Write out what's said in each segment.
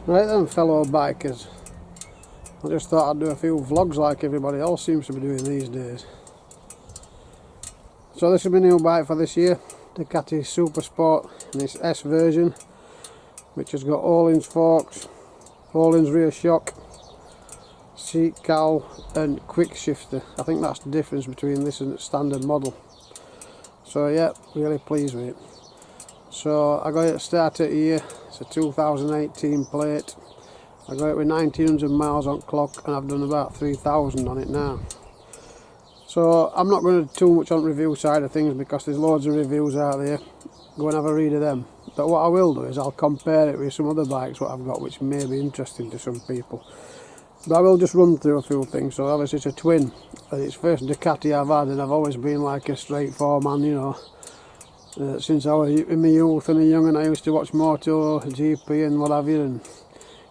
Right then, fellow bikers, I just thought I'd do a few vlogs like everybody else seems to be doing these days. So this is my new bike for this year, Ducati Super Sport in its S version, which has got Öhlins forks, Öhlins rear shock, seat cowl and quick shifter. I think that's the difference between this and the standard model. So yeah, really pleased with it. So I got it started here. It's a 2018 plate. I got it with 1900 miles on clock and I've done about 3000 on it now. So I'm not going to do too much on the review side of things because there's loads of reviews out there. Go and have a read of them. But what I will do is I'll compare it with some other bikes what I've got, which may be interesting to some people. But I will just run through a few things. So obviously it's a twin and it's first Ducati I've had, and I've always been like a straight four-man, you know. Since I was in my youth and young, and I used to watch Moto, GP and what have you, and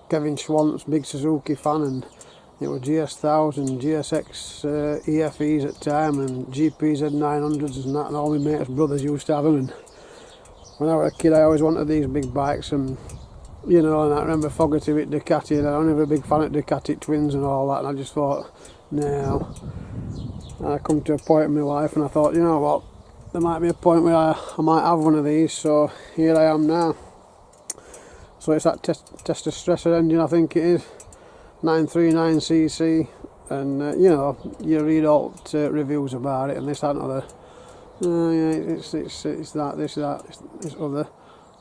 Kevin Schwantz, big Suzuki fan, and it was GS1000, GSX EFEs at the time, and GP Z900s and that, and all my mates' brothers used to have them. And when I was a kid I always wanted these big bikes, and you know, and I remember Fogarty with Ducati, and I was never a big fan of Ducati twins and all that, and I just thought, no. And I come to a point in my life and I thought, you know what, there might be a point where I might have one of these, so here I am now. So it's that Testostressor engine, I think it is, 939cc, and you know, you read all reviews about it and this, that and other. Yeah, it's that, this other.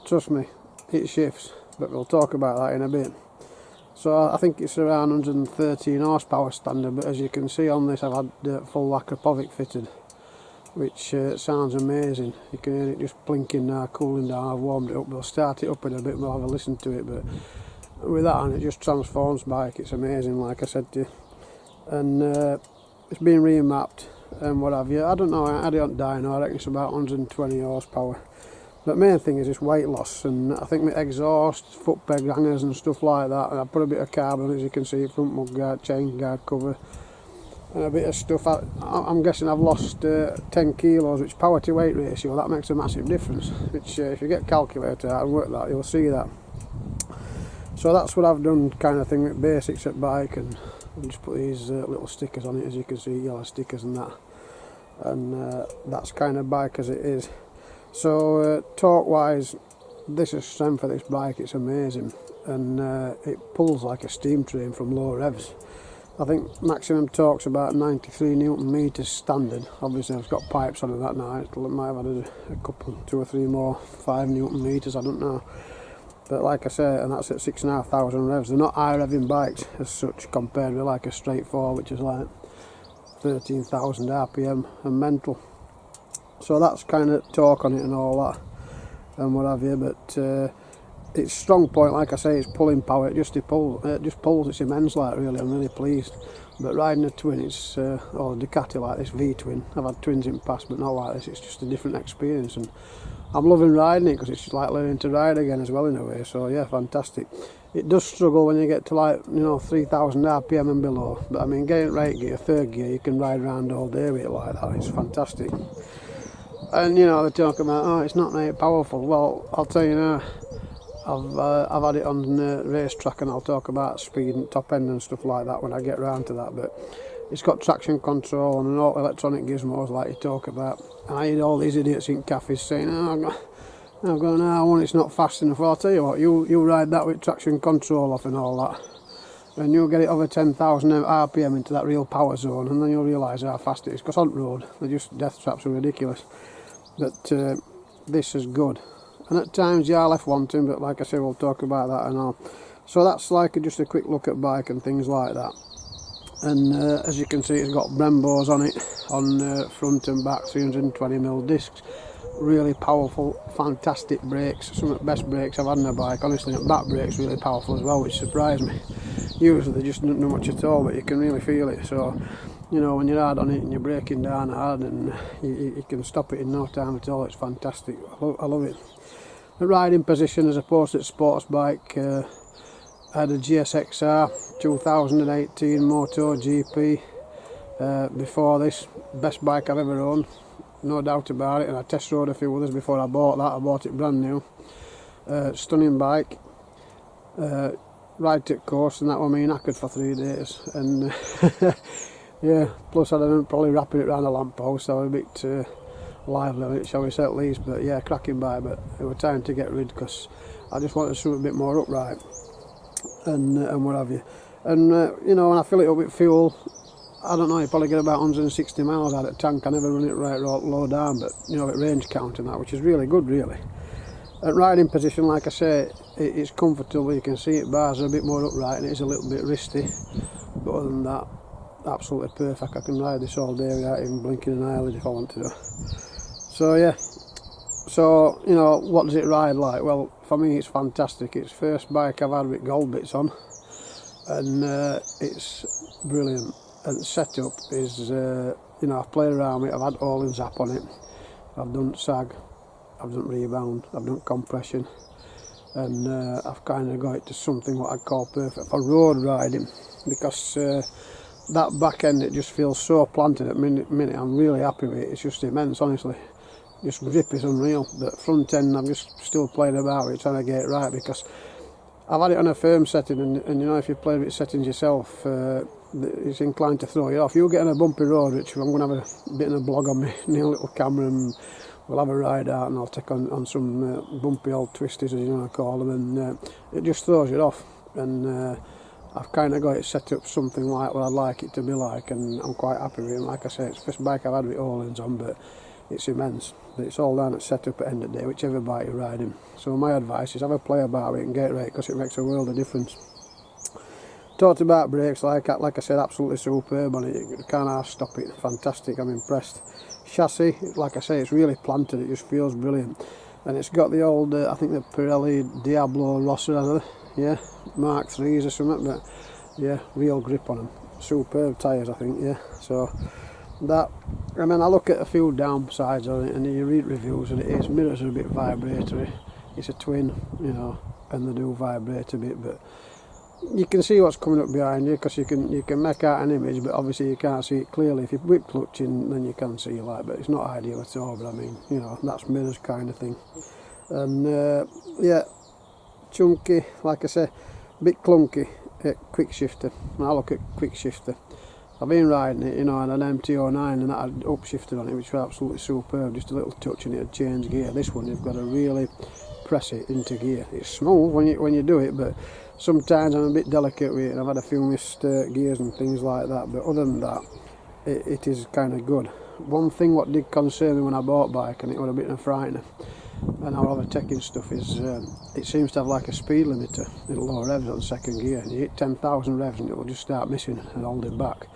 Trust me, it shifts, but we'll talk about that in a bit. So I think it's around 113 horsepower standard, but as you can see on this I've had full Akrapovic fitted, which sounds amazing. You can hear it just blinking now, cooling down. I've warmed it up, we'll start it up in a bit, we'll have a listen to it, but with that on it just transforms bike. It's amazing, like I said to you. And it's been remapped and what have you. I don't know, I had it on dyno, I reckon it's about 120 horsepower. But main thing is it's weight loss, and I think my exhaust, foot peg hangers and stuff like that, and I put a bit of carbon, as you can see, front mud guard, chain guard cover, and a bit of stuff. I'm guessing I've lost 10 kilos, which power to weight ratio, that makes a massive difference, which if you get a calculator out and work that, you'll see that. So that's what I've done, kind of thing with basics at bike, and just put these little stickers on it, as you can see, yellow stickers and that, and that's kind of bike as it is. So torque wise, this is strength for this bike, it's amazing, and it pulls like a steam train from low revs. I think maximum torque's about 93 Newton meters standard. Obviously I've got pipes on that now, it might have added a couple, 2 or 3 more, 5 Newton meters, I don't know. But like I say, and that's at 6,500 revs. They're not high revving bikes as such compared with like a straight 4, which is like 13,000 RPM and mental. So that's kind of torque on it and all that and what have you, but its strong point, like I say, it's pulling power. It just pulls, it's immense, like, really. I'm really pleased. But riding a twin, it's or a Ducati like this V-twin, I've had twins in the past but not like this, it's just a different experience, and I'm loving riding it because it's like learning to ride again as well in a way. So yeah, fantastic. It does struggle when you get to, like, you know, 3,000 RPM and below, but I mean, getting right gear, third gear, you can ride around all day with it like that. It's fantastic. And you know, they talk about, oh, it's not very powerful. Well, I'll tell you now, I've had it on the racetrack, and I'll talk about speed and top end and stuff like that when I get round to that. But it's got traction control and all electronic gizmos like you talk about. And I hear all these idiots in cafes saying, oh, I'm going, no, it's not fast enough. Well, I'll tell you what, you ride that with traction control off and all that, and you'll get it over 10,000 RPM into that real power zone, and then you'll realise how fast it is. Because on the road, they're just death traps are ridiculous. But this is good. And at times you are left wanting, but like I say, we'll talk about that and all. So that's like just a quick look at bike and things like that. And as you can see, it's got Brembos on it, on front and back, 320mm discs. Really powerful, fantastic brakes, some of the best brakes I've had on a bike. Honestly, the back brake's really powerful as well, which surprised me. Usually they just don't do much at all, but you can really feel it. So, you know, when you're hard on it and you're braking down hard, and you can stop it in no time at all, it's fantastic. I love it. The riding position as opposed to a sports bike, I had a GSXR 2018 Moto GP before this, best bike I've ever owned, no doubt about it, and I test rode a few others before I bought that. I bought it brand new. Stunning bike, ride to the coast, and that was me knackered for 3 days. And yeah, plus I didn't probably wrapping it around a lamppost, so I was a bit lively on it, shall we say at least. But yeah, cracking bike, but it was time to get rid because I just wanted something a bit more upright and what have you. And you know, when I fill it up with fuel, I don't know, you probably get about 160 miles out of the tank. I never run it right low down, but you know, at range count and that, which is really good, really. At riding position, like I say, it's comfortable. You can see it, bars are a bit more upright, and it is a little bit wristy. But other than that, absolutely perfect. I can ride this all day without even blinking an eyelid if I want to. So yeah, so you know, what does it ride like? Well, for me it's fantastic. It's the first bike I've had with gold bits on, and it's brilliant. And the setup is, you know, I've played around with it. I've had all in zap on it, I've done sag, I've done rebound, I've done compression, and I've kind of got it to something what I'd call perfect for road riding, because that back end, it just feels so planted at minute. I'm really happy with it. It's just immense, honestly. Just grip is unreal. The front end, I'm just still playing about with it, trying to get it right, because I've had it on a firm setting, and you know, if you play with settings yourself, it's inclined to throw you off. You'll get on a bumpy road, which I'm going to have a bit of a blog on my new little camera, and we'll have a ride out, and I'll take on some bumpy old twisties, as you want to call them, and it just throws you off. And I've kind of got it set up something like what I'd like it to be like, and I'm quite happy with it. Like I say, it's the first bike I've had with all-ins on, but it's immense. But it's all down at setup at the end of the day, whichever bike you're riding. So my advice is have a play about it and get it right, because it makes a world of difference. Talked about brakes, like I said, absolutely superb on it. You can't half stop it. Fantastic, I'm impressed. Chassis, like I say, it's really planted. It just feels brilliant. And it's got the old, I think the Pirelli Diablo Rossa, yeah, Mark 3s or something, but yeah, real grip on them. Superb tyres, I think, yeah. So that, I mean, I look at a few downsides on it, and you read reviews, and its mirrors are a bit vibratory. It's a twin, you know, and they do vibrate a bit, but you can see what's coming up behind you, because you can make out an image, but obviously you can't see it clearly. If you whip clutching, then you can see like, but it's not ideal at all. But I mean, you know, that's mirrors kind of thing. And yeah, chunky, like I say, a bit clunky at quick shifter. When I look at quick shifter, I've been riding it, you know, and an MT09, and that had upshifted on it, which was absolutely superb. Just a little touch and it had changed gear. This one, you've got to really press it into gear. It's smooth when you do it, but sometimes I'm a bit delicate with it, and I've had a few missed gears and things like that. But other than that, it is kind of good. One thing what did concern me when I bought bike, and it was a bit of a frightener, and I'll have a teching stuff, is it seems to have like a speed limiter at low revs on second gear, and you hit 10,000 revs and it will just start missing and hold it back.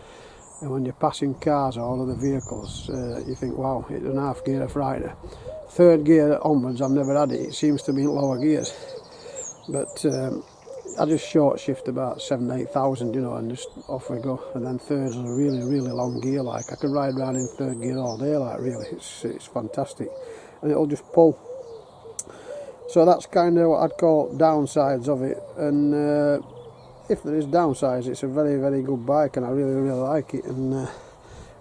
And when you're passing cars or all other vehicles, you think, wow, it's an half gear of frightener. Third gear onwards, I've never had it. It seems to be in lower gears, but I just short shift about 7,000-8,000, you know, and just off we go. And then thirds is a really, really long gear. Like I could ride around in third gear all day. Like really, it's fantastic, and it'll just pull. So that's kind of what I'd call downsides of it. And if there is downsides, it's a very, very good bike, and I really, really like it, and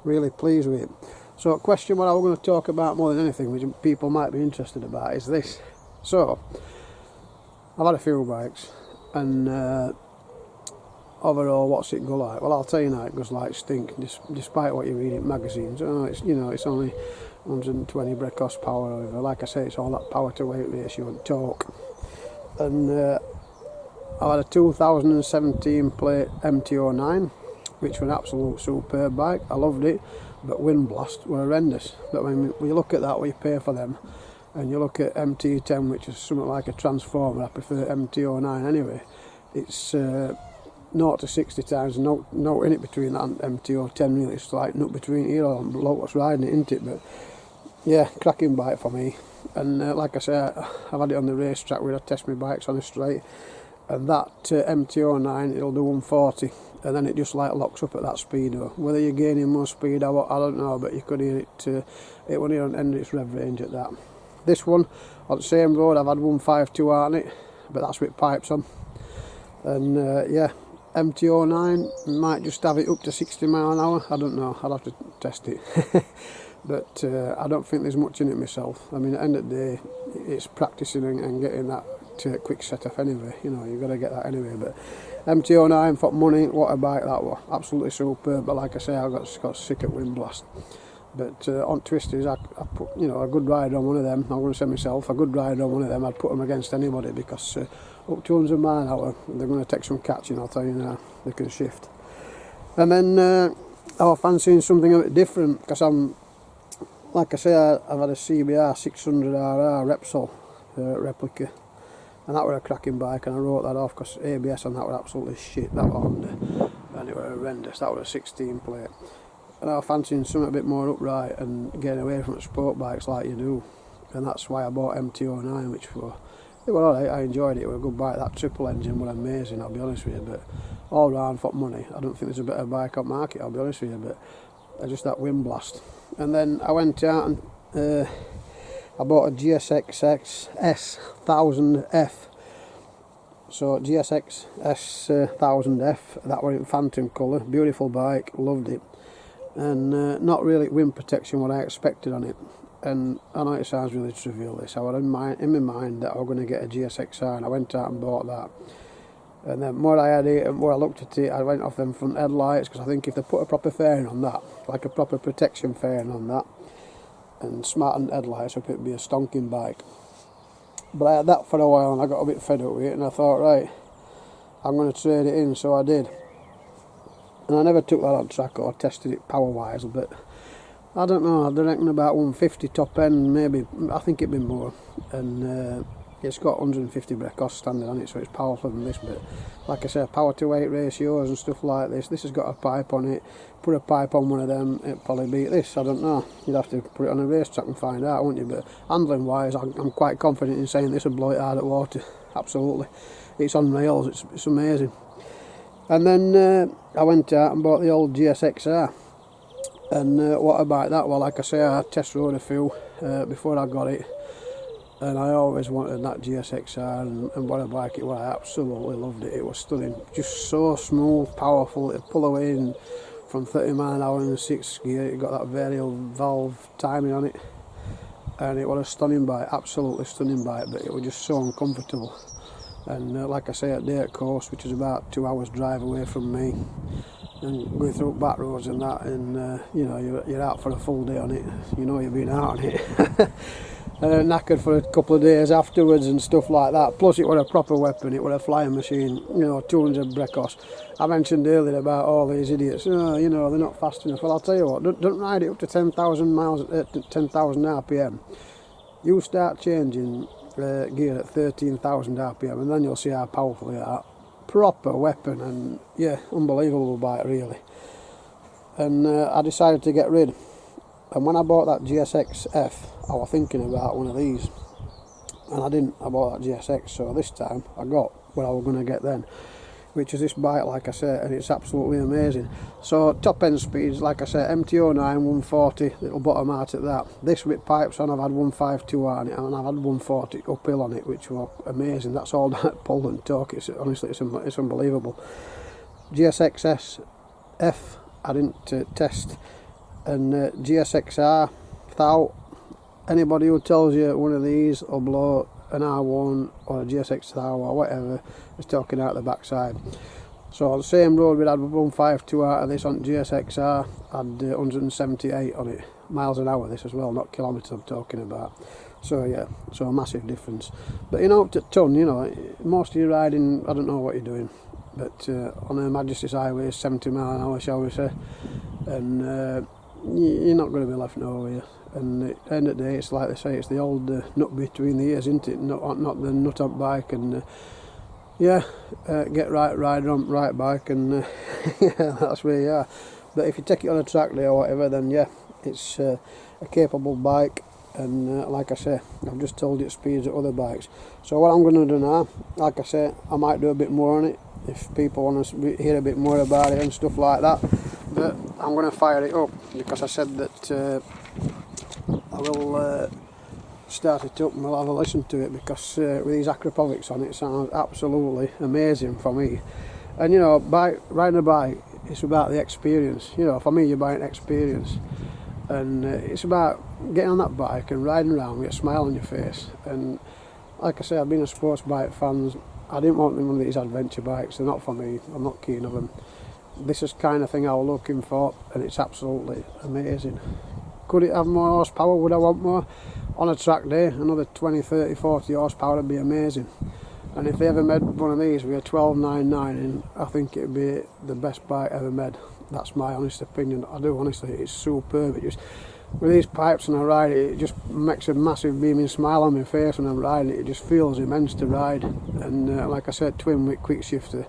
really pleased with it. So a question what I'm going to talk about more than anything, which people might be interested about, is this. So I've had a few bikes, and overall, what's it go like? Well, I'll tell you now, it goes like stink, despite what you read in magazines. It's, you know, it's only 120 brake horsepower. Over. Like I say, it's all that power to weight ratio and torque. And I had a 2017 plate MT09, which was an absolute superb bike. I loved it, but wind blast were horrendous. But when you look at that, what you pay for them, and you look at MT10, which is something like a transformer, I prefer MT09 anyway. It's 0 to 60 times, no in it between that and MT10 really. It's like not between here or Lotus riding it, isn't it? But yeah, cracking bike for me. And like I say, I've had it on the racetrack where I test my bikes on a straight, and that MT09, it'll do 140, and then it just like locks up at that speed. Or whether you're gaining more speed or what, I don't know, but you could hear it. It won't even end its rev range at that. This one on the same road, I've had 152 on it, but that's with pipes on. And yeah, MT09 might just have it up to 60 mile an hour. I don't know, I'll have to test it. But I don't think there's much in it myself. I mean, at the end of the day, it's practicing and getting that quick set off anyway, you know, you've got to get that anyway. But MT09 for money, what a bike that was, absolutely superb. But like I say, I got sick at wind blast. But on twisters, I put, you know, a good rider on one of them. I'm going to say myself, a good rider on one of them, I'd put them against anybody, because up to 100 mile an hour, they're going to take some catching, I'll tell you now. They can shift. And then I was fancying something a bit different, because like I say, I've had a CBR 600RR Repsol replica, and that was a cracking bike, and I wrote that off because ABS on that was absolutely shit, that was Honda, and it was horrendous. That was a 16 plate. And I was fancying something a bit more upright and getting away from sport bikes like you do, and that's why I bought MT09, which it was alright. I enjoyed it. It was a good bike. That triple engine was amazing, I'll be honest with you. But all round for money, I don't think there's a better bike on market, I'll be honest with you. But just that wind blast. And then I went out and I bought a GSX S1000F. So GSX S1000F, that was in phantom colour, beautiful bike, loved it. And not really wind protection what I expected on it. And I know it sounds really trivial this, I was in my mind that I was going to get a GSXR, and I went out and bought that. And then more I had it and more I looked at it, I went off them front headlights, because I think if they put a proper fairing on that, like a proper protection fairing on that, and smartened headlights up, it'd be a stonking bike. But I had that for a while and I got a bit fed up with it, and I thought, right, I'm going to trade it in, so I did. And I never took that on track or tested it power wise, but I don't know, I reckon about 150 top end, maybe, I think it'd be more. And it's got 150 brake horse standard on it, so it's powerful than this. But like I say, power to weight ratios and stuff like this has got a pipe on it. Put a pipe on one of them, it'd probably beat this, I don't know. You'd have to put it on a racetrack and find out, wouldn't you? But handling wise, I'm quite confident in saying this would blow it out of water, absolutely. It's on rails, it's amazing. And then I went out and bought the old GSXR. And what about that? Well, like I say, I test rode a few before I got it, and I always wanted that GSXR, and what a bike it was. I absolutely loved it. It was stunning, just so smooth, powerful. It'd pull away from 30 mile an hour in the 6th gear. It got that variable valve timing on it, and it was a stunning bike, absolutely stunning bike. But it was just so uncomfortable. And like I say, at Dirt Course, which is about 2 hours drive away from me, and going through back roads and that, and you know, you're out for a full day on it, you know you've been out on it. Knackered for a couple of days afterwards and stuff like that. Plus it was a proper weapon, it was a flying machine, you know, 200 brake horse. I mentioned earlier about all these idiots, oh, you know, they're not fast enough. Well, I'll tell you what, don't ride it up to 10,000 miles, 10,000 RPM. You start changing gear at 13,000 RPM, and then you'll see how powerful they are. Proper weapon, and yeah, unbelievable bike really. And I decided to get rid. And when I bought that GSX-F, I was thinking about one of these, and I didn't. I bought that GSX, so this time I got what I was going to get then, which is this bike, like I say, and it's absolutely amazing. So top end speeds, like I say, MT09 140, it'll bottom out at that. This with pipes on, I've had 152 on it, and I've had 140 uphill on it, which was amazing. That's all that pull and torque. It's honestly, it's unbelievable. GSX-F, I didn't test, and GSXR, without anybody who tells you one of these will blow an R1 or a GSXR or whatever is talking out the backside. So on the same road we had 152 out of this on GSXR, had 178 on it, miles an hour this as well, not kilometres I'm talking about. So yeah, so a massive difference. But you know, up to ton, you know, most of you riding, I don't know what you're doing, but on a Majesty's highway 70 mile an hour, shall we say, and you're not going to be left nowhere. And at the end of the day, it's like they say, it's the old nut between the ears, isn't it? Not the nut on bike. And yeah, get right, ride on right bike, and yeah, that's where you are. But if you take it on a track day or whatever, then yeah, it's a capable bike. And like I say, I've just told you it speeds at other bikes. So what I'm going to do now, like I say, I might do a bit more on it if people want to hear a bit more about it and stuff like that. But I'm going to fire it up, because I said that I will start it up and we'll have a listen to it, because with these Acropovics on it sounds absolutely amazing for me. And you know, riding a bike, it's about the experience. You know, for me, you're buying experience, and it's about getting on that bike and riding around with a smile on your face. And like I say, I've been a sports bike fan. I didn't want one of these adventure bikes, they're not for me, I'm not keen of them. This is the kind of thing I was looking for, and it's absolutely amazing. Could it have more horsepower? Would I want more? On a track day, another 20, 30, 40 horsepower would be amazing. And if they ever made one of these with a 1299 in, I think it would be the best bike ever made. That's my honest opinion. I do honestly, it's superb. It just, with these pipes and I ride it, it just makes a massive beaming smile on my face when I'm riding it. It just feels immense to ride. And like I said, twin with quick shifter,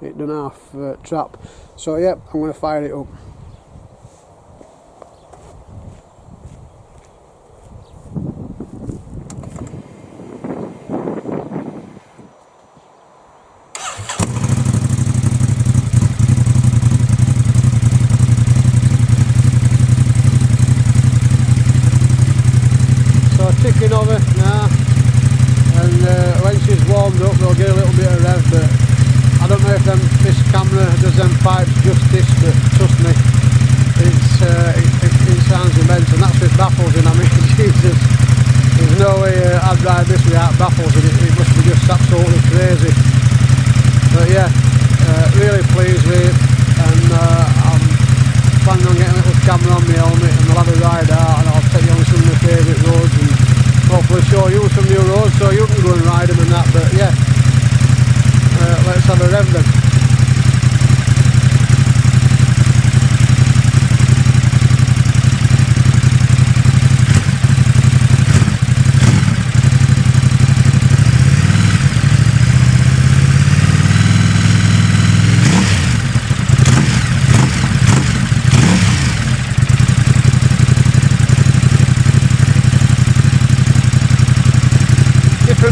it done half trap. So yeah, I'm going to fire it up. Ticking over now, and when she's warmed up we'll get a little bit of rev, but I don't know if this camera does them pipes justice, but trust me, it sounds immense, and that's with baffles in. I mean, Jesus, there's no way I'd ride this without baffles in it. It must be just absolutely crazy. But yeah, really pleased with it, and I'm planning on getting a little camera on my helmet, and we'll have a ride out, and I'll take you on some of my favourite roads, and hopefully show you some new roads so you can go and ride them and that. But yeah, let's have a rev then.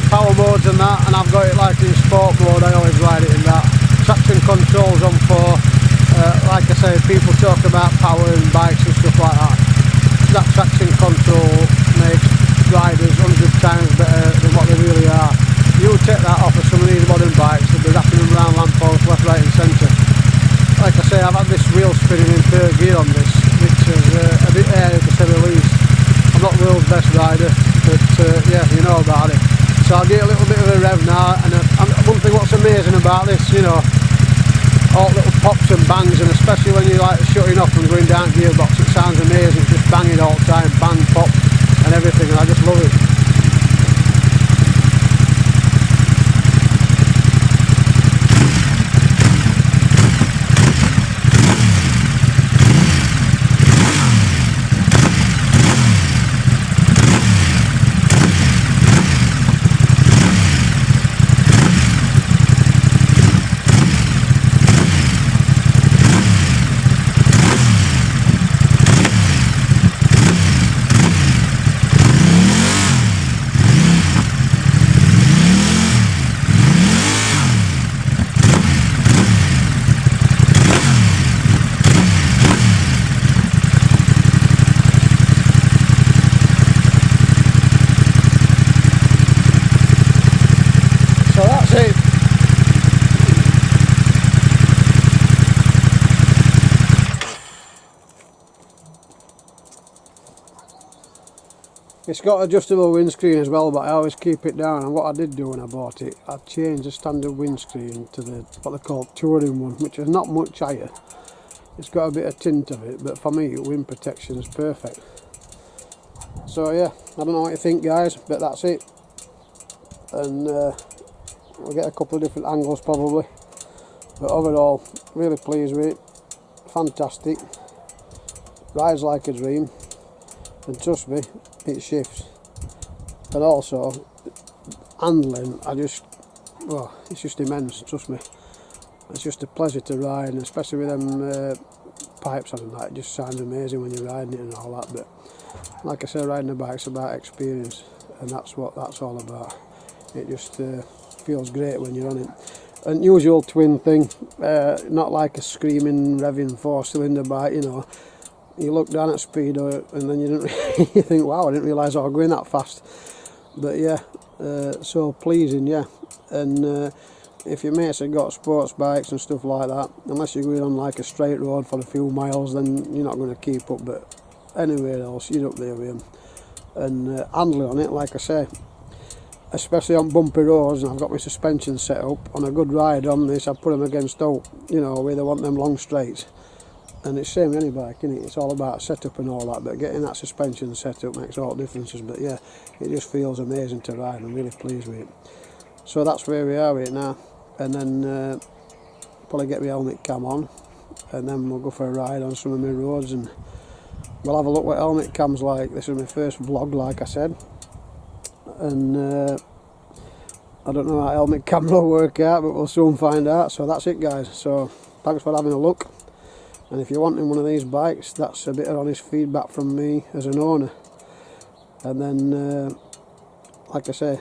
Power modes and that, and I've got it like in sport mode. I always ride it in that. Traction controls on 4. Like I say, people talk about power and bikes and stuff like that. That traction control makes riders 100 times better than what they really are. You take that off of some of these modern bikes, they'll be wrapping them around lampposts left, right and centre. Like I say, I've had this wheel spinning in 3rd gear on this, which is a bit airy to say the least. I'm not the world's best rider, but yeah, you know about it. So I'll get a little bit of a rev now, and one thing what's amazing about this, you know, all little pops and bangs, and especially when you're like shutting off and going down gearbox, it sounds amazing, it's just banging all the time, bang, pop and everything, and I just love it. It's got adjustable windscreen as well, but I always keep it down, and what I did do when I bought it, I changed the standard windscreen to the what they call touring one, which is not much higher. It's got a bit of tint of it, but for me wind protection is perfect. So yeah, I don't know what you think guys, but that's it. And we'll get a couple of different angles probably, but overall really pleased with it. Fantastic, rides like a dream, and trust me, it shifts. And also handling, it's just immense, trust me. It's just a pleasure to ride, and especially with them pipes on and that, it just sounds amazing when you're riding it and all that. But like I say, riding a bike's about experience, and that's what that's all about. It just feels great when you're on it. Unusual twin thing, not like a screaming revving 4-cylinder bike, you know. You look down at speedo and then you think, wow, I didn't realise I was going that fast. But yeah, so pleasing, yeah. And if your mates have got sports bikes and stuff like that, unless you're going on like a straight road for a few miles, then you're not going to keep up. But anywhere else, you're up there with them. And handling on it, like I say, especially on bumpy roads, and I've got my suspension set up on a good ride on this, I put them against out, you know, where they want them long straights. And it's same with any bike, isn't it? It's all about setup and all that, but getting that suspension set up makes all the differences. But yeah, it just feels amazing to ride. I'm really pleased with it. So that's where we are with it now. And then probably get my helmet cam on, and then we'll go for a ride on some of my roads, and we'll have a look what helmet cam's like. This is my first vlog, like I said, and I don't know how helmet cam will work out, but we'll soon find out. So that's it, guys. So thanks for having a look. And if you're wanting one of these bikes, that's a bit of honest feedback from me as an owner. And then, like I say,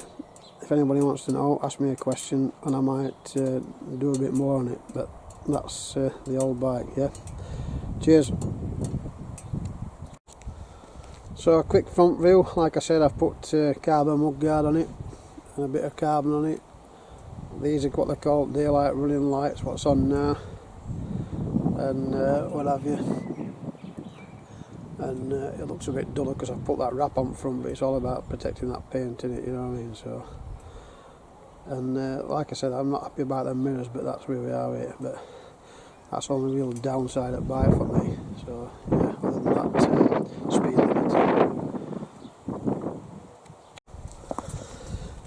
if anybody wants to know, ask me a question and I might do a bit more on it. But that's the old bike, yeah. Cheers. So a quick front view. Like I said, I've put carbon mudguard on it and a bit of carbon on it. These are what they call daylight running lights, what's on now, and what have you. And it looks a bit duller because I've put that wrap on front, but it's all about protecting that paint in it, you know what I mean. So, and like I said, I'm not happy about them mirrors, but that's where we are with it. But that's the only real downside at bike for me. So yeah, other than that, speed limit.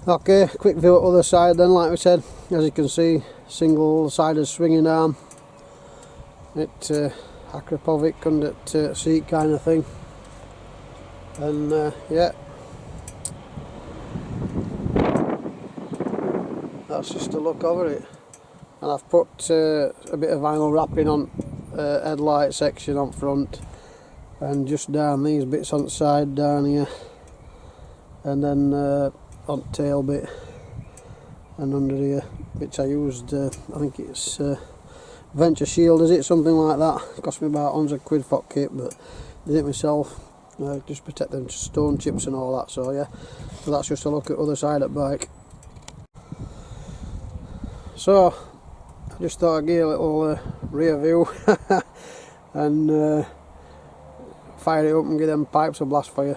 Okay, quick view at the other side then. Like we said, as you can see, single-sided swinging arm. It Akrapovic under seat kind of thing, and yeah, that's just a look over it. And I've put a bit of vinyl wrapping on headlight section on front, and just down these bits on the side down here, and then on tail bit and under here, which I used, I think it's Venture Shield, is it? Something like that. It cost me about £100 for kit, but did it myself. Just protect them stone chips and all that. So yeah, so that's just a look at other side of the bike. So I just thought I'd give you a little rear view and fire it up and give them pipes a blast for you.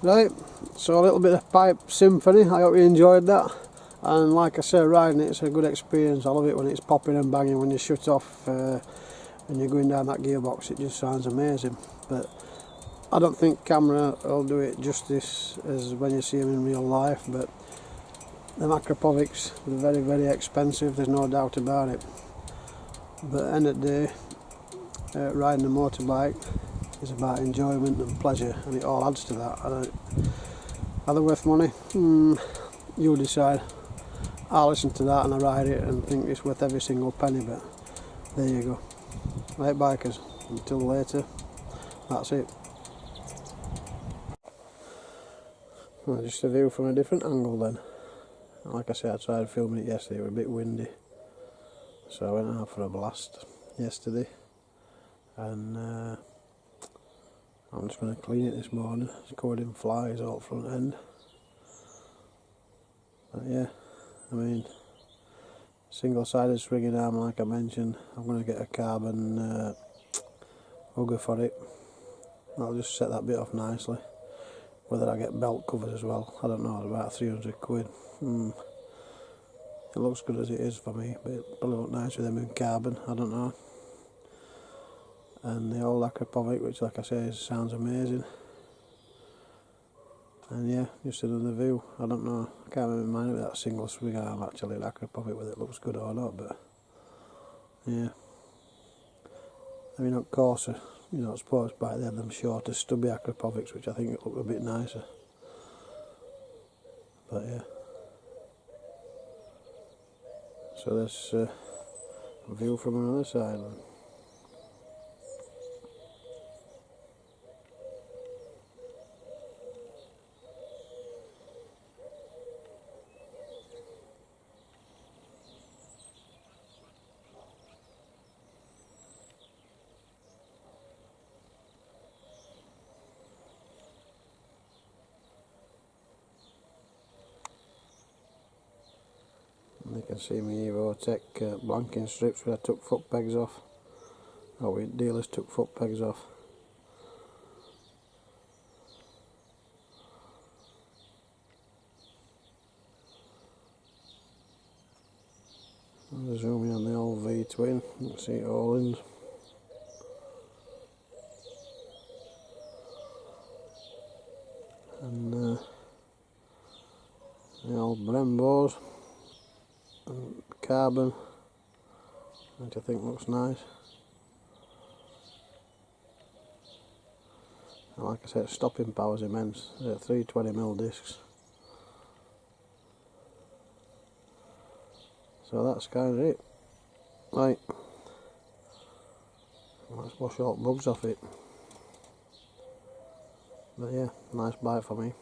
Right, so a little bit of pipe symphony. I hope you enjoyed that. And like I said, riding it's a good experience. I love it when it's popping and banging when you shut off and you're going down that gearbox. It just sounds amazing. But I don't think camera will do it justice as when you see them in real life. But the Akrapovics are very, very expensive. There's no doubt about it. But at the end of the day, riding a motorbike is about enjoyment and pleasure, and it all adds to that. Are they worth money? You decide. I listen to that and I ride it and think it's worth every single penny, but there you go. Right, bikers, until later, that's it. Well, just a view from a different angle then. Like I said, I tried filming it yesterday, it was a bit windy, so I went out for a blast yesterday, and I'm just going to clean it this morning. It's covered in flies all front end. But yeah, I mean, single-sided swinging arm like I mentioned. I'm going to get a carbon hugger for it. I'll just set that bit off nicely. Whether I get belt covers as well, I don't know, about 300 quid. It looks good as it is for me, but it probably look nice with them in carbon, I don't know. And the old Akrapovic, which like I say sounds amazing. And yeah, just another view. I don't know, I can't remember mine with that single swing arm actually, the Akrapovic, whether it looks good or not, but yeah. I mean, of course, you know, sports bike, they have them shorter stubby Akrapovics, which I think look a bit nicer. But yeah. So there's a view from another side. And you can see my Evo Tech blanking strips where I took foot pegs off. Oh, we dealers took foot pegs off. And zooming on the old V-twin, you can see it all in. And the old Brembos and carbon, which I think looks nice. And like I said, stopping power's immense. 320mm discs. So that's kind of it. Right, let's wash all bugs off it. But yeah, nice bike for me.